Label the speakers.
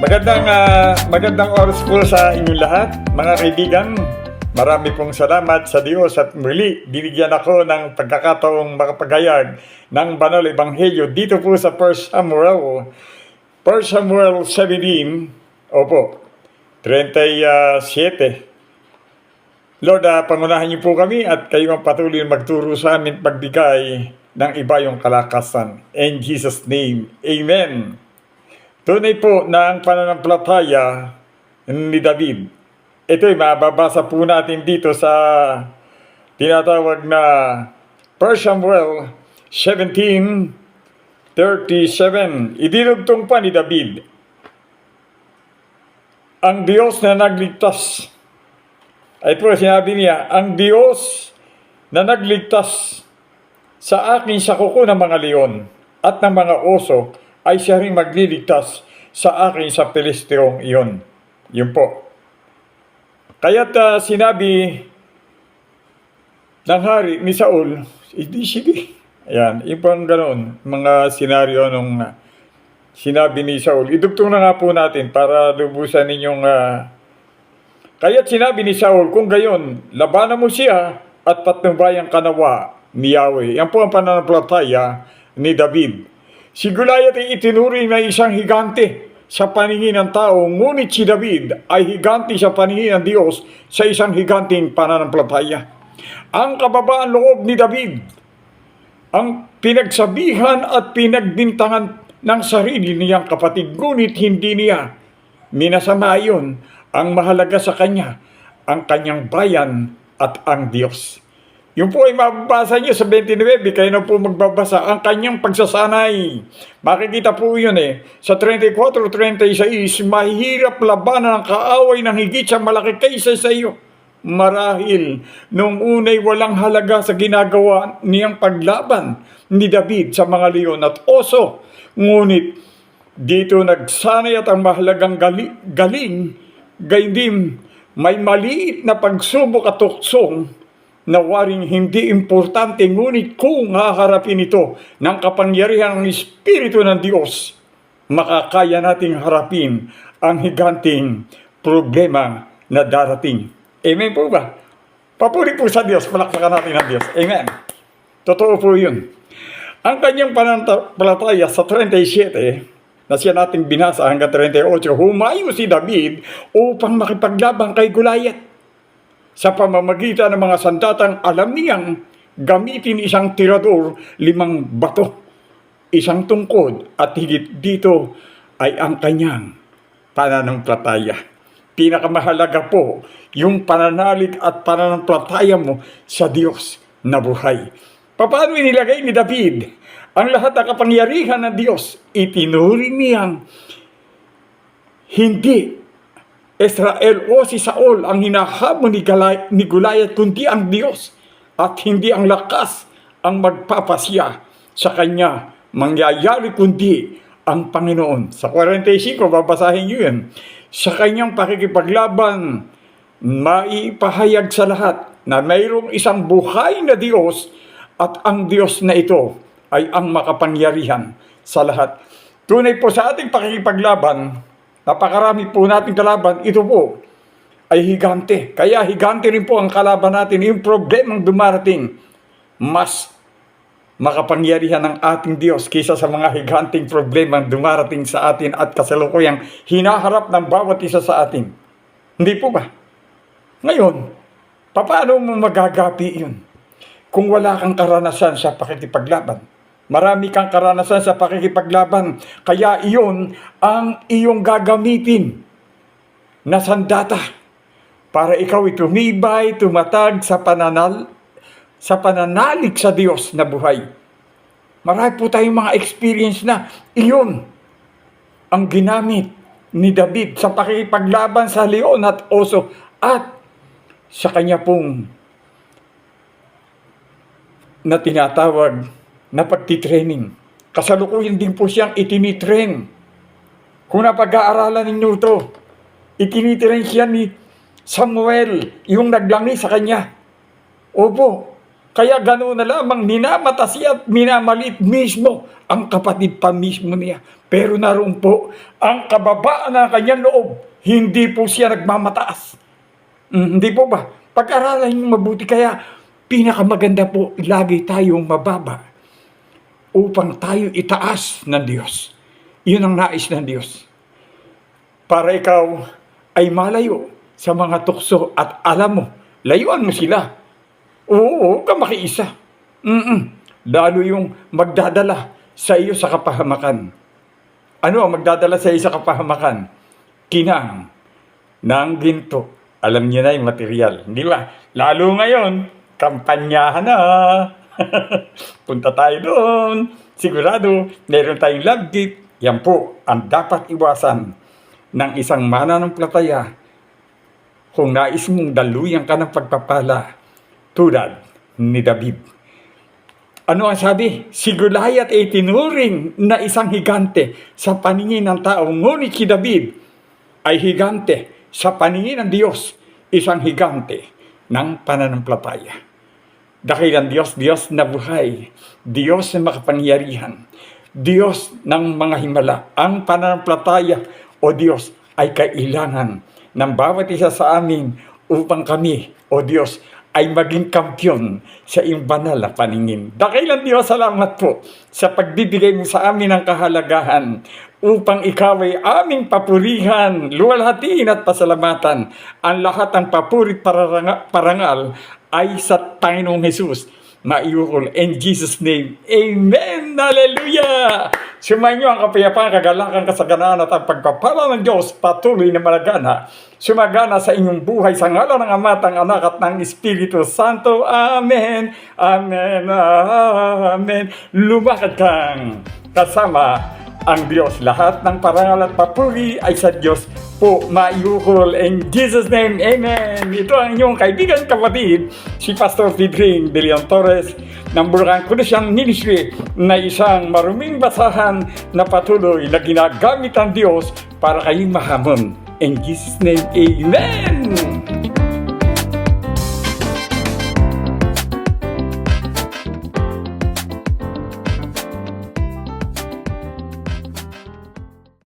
Speaker 1: Magandang oras po sa inyong lahat, mga kaibigan. Marami pong salamat sa Diyos at muli binigyan ako ng pagkakataong makapagayag ng banal ebanghelyo dito po sa 1 Samuel 17, 37. Lord, pangunahan niyo po kami at kayo ang patuloy magturo sa amin pagbigay ng iba yung kalakasan. In Jesus' name, Amen. Tunay po na ang pananampalataya ni David. Ito'y mababasa po natin dito sa tinatawag na 1 Samuel 17:37. Idinugtong pa ni David, ang Diyos na nagligtas. Ay po sinabi niya, ang Diyos na nagligtas sa akin sa kuko ng mga leon at ng mga oso ay siya rin magliligtas sa akin sa Pilisteong iyon. Yun po. Kaya't sinabi ng hari ni Saul, sige. Ayan, ibang ganon, mga senaryo nung sinabi ni Saul. Idugtong na nga po natin para lubusan ninyong... Kaya't sinabi ni Saul, kung gayon, labanan mo siya at patnubayan kanawa ni Yahweh. Yan po ang pananampalataya ni David. Si Goliath ay itinuring na isang higante sa paningin ng tao, ngunit si David ay higante sa paningin ng Diyos sa isang higanting pananampalataya. Ang kababaan loob ni David, ang pinagsabihan at pinagbintangan ng sarili niyang kapatid, ngunit hindi niya minasama iyon. Ang mahalaga sa kanya, ang kanyang bayan at ang Diyos. Yun po ay mababasa niyo sa 29, kayo na po magbabasa, ang kanyang pagsasanay. Makikita po yun sa 34-36, mahirap labanan ang kaaway ng higit sa malaki kaysa sa iyo. Marahil, nung unay walang halaga sa ginagawa niyang paglaban ni David sa mga leon at oso. Ngunit, dito nagsanay at ang mahalagang galing, gayundim, may maliit na pagsubok at tuksong na waring hindi importante, ngunit kung haharapin ito ng kapangyarihan ng Espiritu ng Diyos, makakaya nating harapin ang higanting problema na darating. Amen po ba? Papuri po sa Diyos, palakpakan natin ang Diyos. Amen. Totoo po yun. Ang kanyang pananampalataya sa 37, na siya nating binasa hanggang 38, humayo si David upang makipaglaban kay Goliath. Sa pamamagitan ng mga sandatang alam niyang gamitin isang tirador, 5 bato, isang tungkod, at higit dito ay ang kanyang pananampalataya. Pinakamahalaga po yung pananalig at pananampalataya mo sa Diyos na buhay. Paano inilagay ni David ang lahat ng kapangyarihan ng Diyos? Itinuring niyang hindi Israel o si Saul ang hinahamon ni Goliath, kundi ang Diyos, at hindi ang lakas ang magpapasya sa kanya mangyayari, kundi ang Panginoon. Sa 45, babasahin niyo yun. Sa kanyang pakikipaglaban, maipahayag sa lahat na mayroong isang buhay na Diyos, at ang Diyos na ito ay ang makapangyarihan sa lahat. Tunay po sa ating pakikipaglaban, napakarami po nating kalaban, ito po ay higante. Kaya higante rin po ang kalaban natin. Yung problemang dumarating, mas makapangyarihan ng ating Diyos kaysa sa mga higanting problemang dumarating sa atin at kasalukuyang hinaharap ng bawat isa sa atin. Hindi po ba? Ngayon, paano mo magagapi yun? Kung wala kang karanasan sa pakikipaglaban. Marami kang karanasan sa pakikipaglaban, kaya iyon ang iyong gagamitin na sandata para ikaw tumibay, tumatag sa pananalig sa Diyos na buhay. Marami po tayong mga experience na iyon ang ginamit ni David sa pakikipaglaban sa leon at oso at sa kanya pong na tinatawag na pagtitraining. Kasalukuyan din po siyang itinitrain. Kung napag-aaralan ninyo ito, itinitrain siya ni Samuel, yung naglangi sa kanya. Opo, Kaya gano'n na lamang minamata siya at minamalit mismo ang kapatid pa mismo niya. Pero naroon po ang kababaan ng kanyang loob. Hindi po siya nagmamataas. Hindi po ba? Pag-aralan niyo mabuti, kaya pinakamaganda po lagi tayong mababa upang tayo itaas ng Diyos. Yun ang nais ng Diyos. Para ikaw ay malayo sa mga tukso at alam mo, layuan mo sila. Oo, huwag ka makiisa. Lalo yung magdadala sa iyo sa kapahamakan. Ano ang magdadala sa iyo sa kapahamakan? Kinang ng ginto. Alam niyo na yung material. Di ba? Lalo ngayon, kampanyahan na. Punta tayo doon. Sigurado, meron tayong love gift. Yan po ang dapat iwasan ng isang mananampalataya kung nais mong daluyan ka ng pagpapala tulad ni David. Ano ang sabi? Si Goliath ay tinuring na isang higante sa paningin ng tao. Ngunit si David ay higante sa paningin ng Diyos. Isang higante ng pananampalataya. Dakilang Diyos, Diyos na buhay. Diyos na makapangyarihan. Diyos ng mga himala. Ang pananampalataya o Diyos ay kailangan ng bawat isa sa amin upang kami o Diyos ay maging kampyon sa iyong banal na paningin. Dakilang Diyos, salamat po sa pagbibigay mo sa amin ng kahalagahan upang ikaw ay aming papurihan, luwalhatiin at pasalamatan. Ang lahat ng papurit parangal ay sa Panginoong Jesus. Maiukol. In Jesus' name, Amen! Hallelujah! Sumayin niyo ang kapayapaan, kagalakan, kasaganaan at ang pagpapala ng Diyos patuloy na malagana. Sumagana sa inyong buhay sa ngalan ng Ama at ng Anak at ng Espiritu Santo. Amen! Amen! Amen! Lumakad kang kasama ang Diyos. Lahat ng parangal at papuri ay sa Diyos po maiukol. In Jesus' name, Amen! Ito ang inyong kaibigan kapatid, si Pastor Fidring De Leon Torres ng Bulacan Christian Ministry, na isang maruming basahan na patuloy na ginagamit ang Diyos para kayong mahamon. In Jesus' name, Amen!